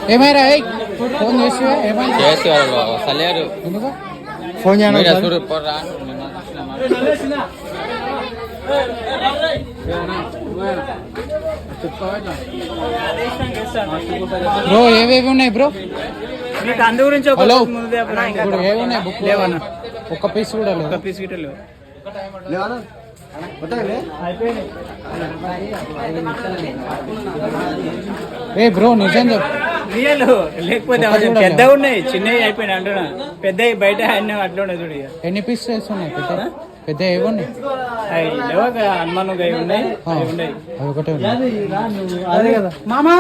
ఏమైనా ఫోన్ చేసి ఏమైనా చేసి వాళ్ళు సలేరు ఎందుకు ఫోన్ చేయాలి బ్రో ఏవేవి ఉన్నాయి బ్రో అందు గురించి హలో ఇప్పుడు ఏవి ఉన్నాయి బుక్ లేవన్నా ఒక్క పీస్ కూడా లేదు ఒక పీస్ గిట్ట లేవు ఏ బ్రో నిజం చెప్పు రియల్ లేకపోతే పెద్దగా ఉన్నాయి చిన్నవి అయిపోయినాయి అంటున్నా పెద్దవి బయట అన్నీ అట్లా ఉన్నాయి చూడు ఇక. ఎన్ని పీసెస్ ఉన్నాయి పెద్ద పెద్ద ఏవి ఉన్నాయి అవి లేవా హనుమాన్ అవి ఉన్నాయి అవి ఉన్నాయి అవి ఒకటే ఉన్నాయి అదే కదా మామా